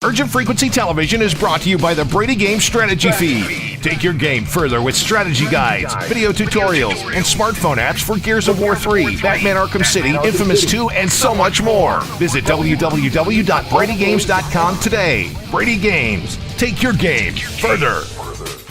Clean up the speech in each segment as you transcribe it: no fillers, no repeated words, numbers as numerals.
Urgent Frequency Television is brought to you by the Brady Game Strategy Feed. Take your game further with strategy guides, video tutorials, and smartphone apps for Gears of War 3, Batman Arkham City, Infamous 2, and so much more. Visit www.bradygames.com today. Brady Games. Take your game further.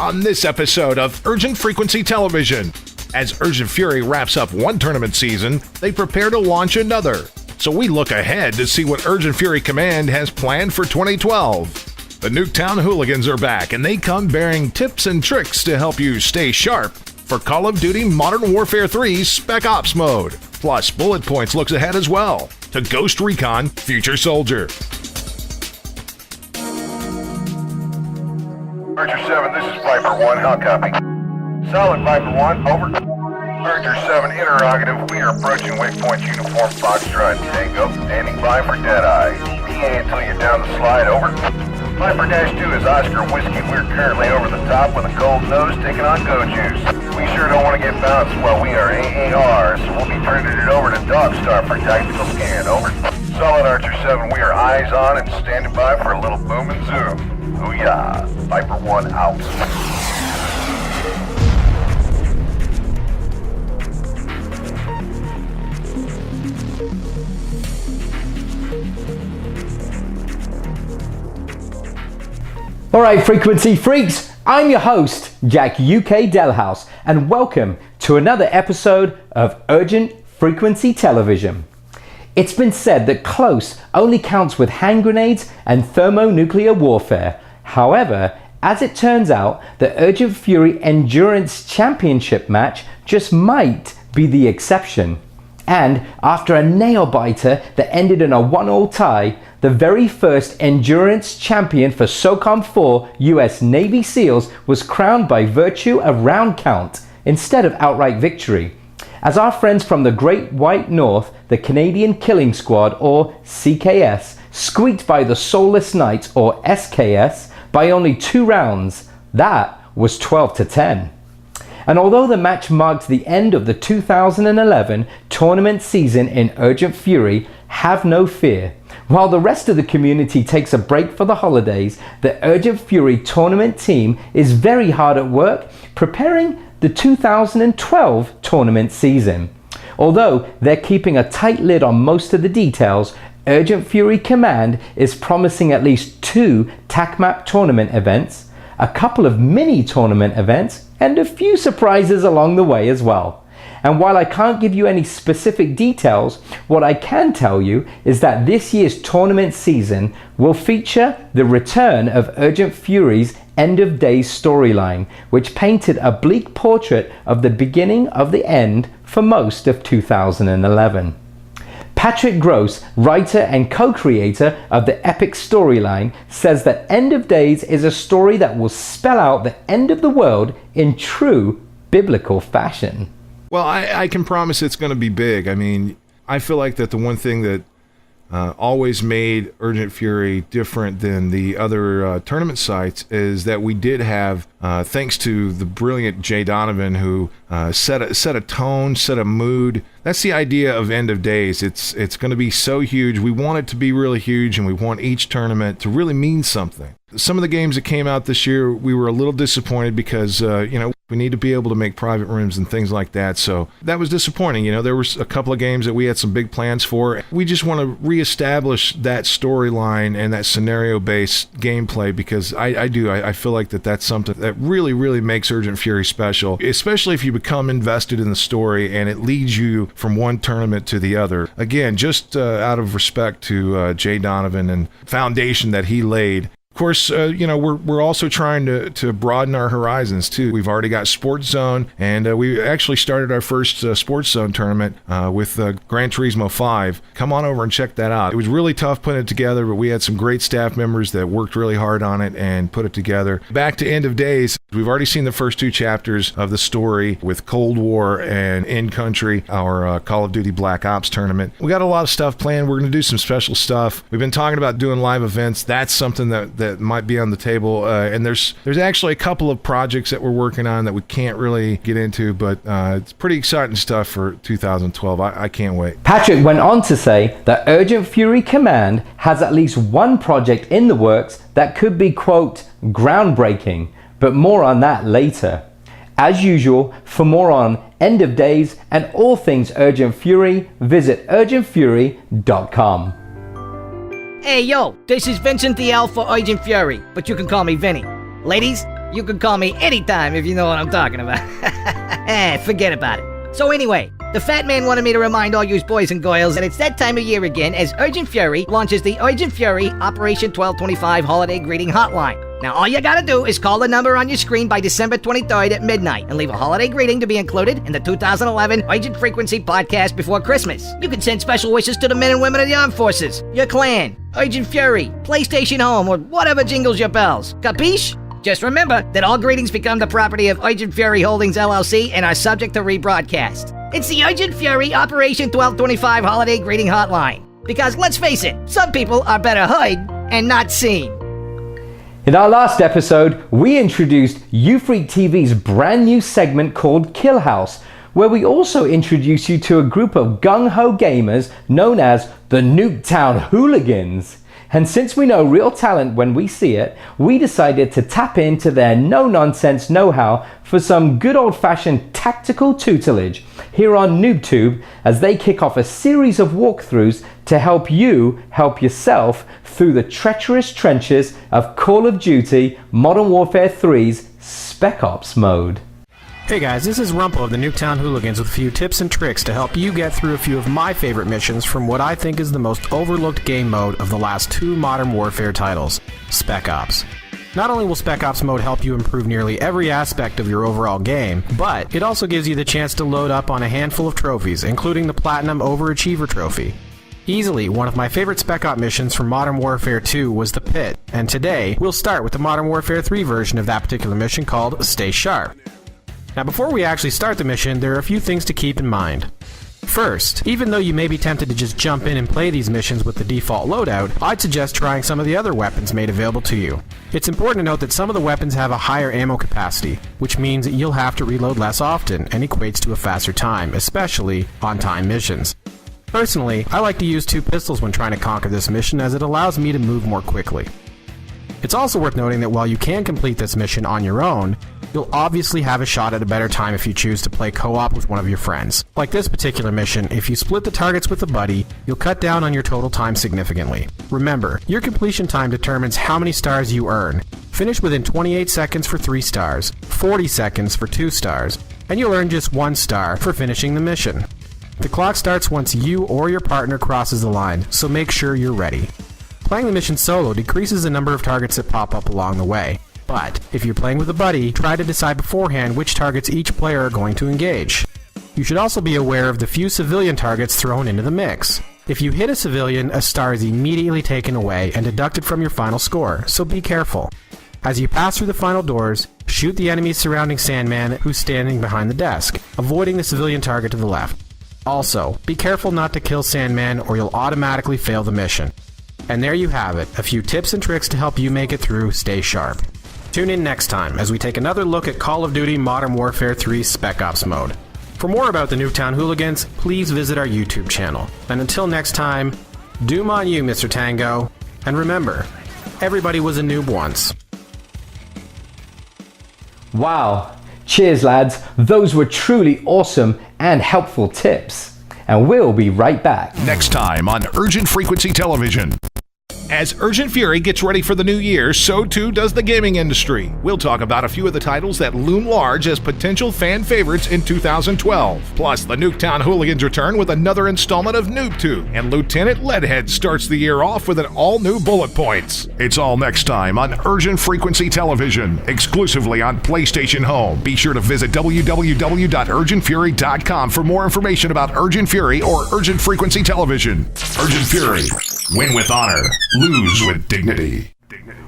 On this episode of Urgent Frequency Television, as Urgent Fury wraps up one tournament season, they prepare to launch another. So we look ahead to see what Urgent Fury Command has planned for 2012. The Nuketown Hooligans are back, and they come bearing tips and tricks to help you stay sharp for Call of Duty Modern Warfare 3's Spec Ops mode. Plus, Bullet Points looks ahead as well to Ghost Recon Future Soldier. Archer 7, this is Viper 1, how copy? Solid Viper 1, over. Archer 7, interrogative, we are approaching waypoint uniform Foxtrot Tango, standing by for Deadeye. PA until you're down the slide, over. Viper-2 is Oscar Whiskey, we're currently over the top with a cold nose taking on Go Juice. We sure don't want to get bounced while we are AAR, so we'll be turning it over to Dogstar for tactical scan, over. Solid Archer 7, we are eyes on and standing by for a little boom and zoom. Booyah! Viper 1 out. Alright, Frequency Freaks, I'm your host, Jack UK Delhouse, and welcome to another episode of Urgent Frequency Television. It's been said that close only counts with hand grenades and thermonuclear warfare. However, as it turns out, the Urgent Fury Endurance Championship match just might be the exception. And after a nail-biter that ended in a 1-1 tie, the very first Endurance Champion for SOCOM 4 US Navy SEALs was crowned by virtue of round count instead of outright victory. As our friends from the Great White North, the Canadian Killing Squad or CKS, squeaked by the Soulless Knights or SKS by only 2 rounds. That was 12-10. And although the match marked the end of the 2011 tournament season in Urgent Fury, have no fear. While the rest of the community takes a break for the holidays, the Urgent Fury tournament team is very hard at work preparing the 2012 tournament season. Although they're keeping a tight lid on most of the details, Urgent Fury Command is promising at least 2 TAC-MAP tournament events, a couple of mini tournament events, and a few surprises along the way as well. And while I can't give you any specific details, what I can tell you is that this year's tournament season will feature the return of Urgent Fury's End of Days storyline, which painted a bleak portrait of the beginning of the end for most of 2011. Patrick Gross, writer and co-creator of the epic storyline, says that End of Days is a story that will spell out the end of the world in true biblical fashion. Well, I can promise it's going to be big. I mean, I feel like that the one thing that always made Urgent Fury different than the other tournament sites is that we did have, thanks to the brilliant Jay Donovan, who set a tone, set a mood. That's the idea of End of Days. It's going to be so huge. We want it to be really huge, and we want each tournament to really mean something. Some of the games that came out this year, we were a little disappointed because, we need to be able to make private rooms and things like that. So that was disappointing. There was a couple of games that we had some big plans for. We just want to reestablish that storyline and that scenario-based gameplay because I feel like that's something that really, really makes Urgent Fury special, especially if you become invested in the story and it leads you from one tournament to the other. Again, just out of respect to Jay Donovan and foundation that he laid. Of course, we're also trying to broaden our horizons too. We've already got Sports Zone, and we actually started our first Sports Zone tournament with Gran Turismo 5. Come on over and check that out. It was really tough putting it together, but we had some great staff members that worked really hard on it and put it together. Back to End of Days. We've already seen the first 2 chapters of the story with Cold War and In Country, our Call of Duty Black Ops tournament. We got a lot of stuff planned. We're going to do some special stuff. We've been talking about doing live events. That's something that might be on the table. And there's actually a couple of projects that we're working on that we can't really get into, but it's pretty exciting stuff for 2012. I can't wait. Patrick went on to say that Urgent Fury Command has at least one project in the works that could be, quote, groundbreaking. But more on that later. As usual, for more on End of Days and all things Urgent Fury, visit urgentfury.com. Hey yo, this is Vincent the Elf for Urgent Fury, but you can call me Vinny. Ladies, you can call me anytime if you know what I'm talking about. Forget about it. So anyway, the fat man wanted me to remind all you boys and girls that it's that time of year again as Urgent Fury launches the Urgent Fury Operation 1225 Holiday Greeting Hotline. Now all you gotta do is call the number on your screen by December 23rd at midnight and leave a holiday greeting to be included in the 2011 Urgent Frequency podcast before Christmas. You can send special wishes to the men and women of the armed forces, your clan, Urgent Fury, PlayStation Home, or whatever jingles your bells. Capiche? Just remember that all greetings become the property of Urgent Fury Holdings LLC and are subject to rebroadcast. It's the Urgent Fury Operation 1225 Holiday Greeting Hotline. Because let's face it, some people are better heard and not seen. In our last episode, we introduced YouFreak TV's brand new segment called Kill House, where we also introduce you to a group of gung-ho gamers known as the Nuketown Hooligans. And since we know real talent when we see it, we decided to tap into their no-nonsense know-how for some good old-fashioned tactical tutelage here on NewbTube as they kick off a series of walkthroughs to help you help yourself through the treacherous trenches of Call of Duty Modern Warfare 3's Spec Ops mode. Hey guys, this is Rumpo of the Nuketown Hooligans with a few tips and tricks to help you get through a few of my favorite missions from what I think is the most overlooked game mode of the last 2 Modern Warfare titles, Spec Ops. Not only will Spec Ops mode help you improve nearly every aspect of your overall game, but it also gives you the chance to load up on a handful of trophies, including the Platinum Overachiever Trophy. Easily, one of my favorite Spec Ops missions from Modern Warfare 2 was the Pit, and today we'll start with the Modern Warfare 3 version of that particular mission called Stay Sharp. Now before we actually start the mission, there are a few things to keep in mind. First, even though you may be tempted to just jump in and play these missions with the default loadout, I'd suggest trying some of the other weapons made available to you. It's important to note that some of the weapons have a higher ammo capacity, which means that you'll have to reload less often and equates to a faster time, especially on time missions. Personally, I like to use 2 pistols when trying to conquer this mission as it allows me to move more quickly. It's also worth noting that while you can complete this mission on your own, you'll obviously have a shot at a better time if you choose to play co-op with one of your friends. Like this particular mission, if you split the targets with a buddy, you'll cut down on your total time significantly. Remember, your completion time determines how many stars you earn. Finish within 28 seconds for 3 stars, 40 seconds for 2 stars, and you'll earn just 1 star for finishing the mission. The clock starts once you or your partner crosses the line, so make sure you're ready. Playing the mission solo decreases the number of targets that pop up along the way. But if you're playing with a buddy, try to decide beforehand which targets each player are going to engage. You should also be aware of the few civilian targets thrown into the mix. If you hit a civilian, a star is immediately taken away and deducted from your final score, so be careful. As you pass through the final doors, shoot the enemies surrounding Sandman who's standing behind the desk, avoiding the civilian target to the left. Also, be careful not to kill Sandman or you'll automatically fail the mission. And there you have it, a few tips and tricks to help you make it through Stay Sharp. Tune in next time as we take another look at Call of Duty Modern Warfare 3 Spec Ops mode. For more about the Nuketown Hooligans, please visit our YouTube channel. And until next time, doom on you, Mr. Tango. And remember, everybody was a noob once. Wow. Cheers, lads. Those were truly awesome and helpful tips. And we'll be right back. Next time on Urgent Frequency Television. As Urgent Fury gets ready for the new year, so too does the gaming industry. We'll talk about a few of the titles that loom large as potential fan favorites in 2012. Plus, the Nuketown Hooligans return with another installment of NewbTube, and Lieutenant Leadhead starts the year off with an all-new bullet points. It's all next time on Urgent Frequency Television, exclusively on PlayStation Home. Be sure to visit www.urgentfury.com for more information about Urgent Fury or Urgent Frequency Television. Urgent Fury. Win with honor. Lose with dignity.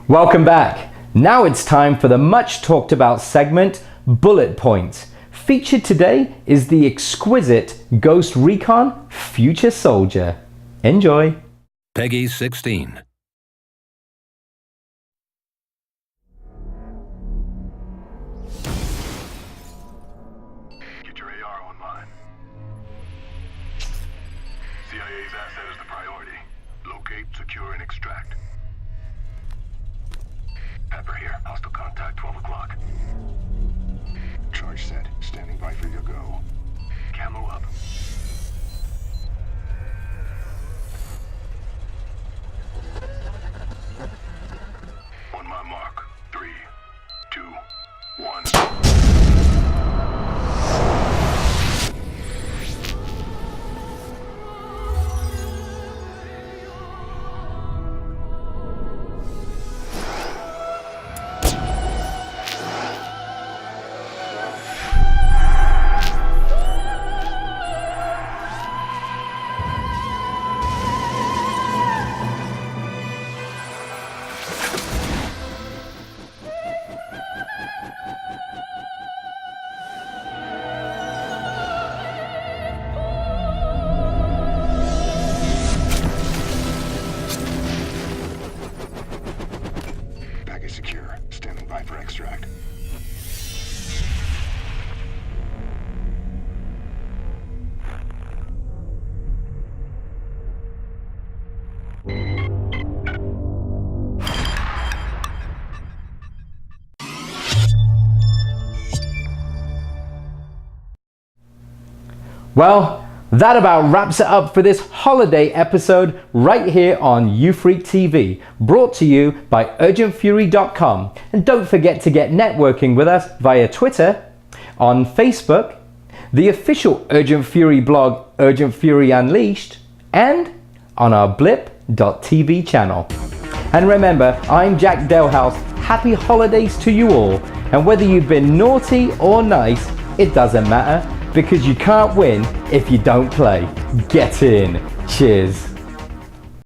Welcome back. Now it's time for the much talked about segment, Bullet Points. Featured today is the exquisite Ghost Recon Future Soldier. Enjoy. Peggy 16. Get your AR online. CIA's asset is the priority. Locate, secure, and extract. Pepper here. Hostile contact, 12 o'clock. Charge set. Standing by for your go. Camo up. On my mark. 3, 2, 1. Package secure. Standing by for extract. Well, that about wraps it up for this holiday episode right here on YouFreak TV, brought to you by UrgentFury.com. And don't forget to get networking with us via Twitter, on Facebook, the official Urgent Fury blog, Urgent Fury Unleashed, and on our blip.tv channel. And remember, I'm Jack Delhouse. Happy holidays to you all. And whether you've been naughty or nice, it doesn't matter, because you can't win if you don't play. Get in. Cheers.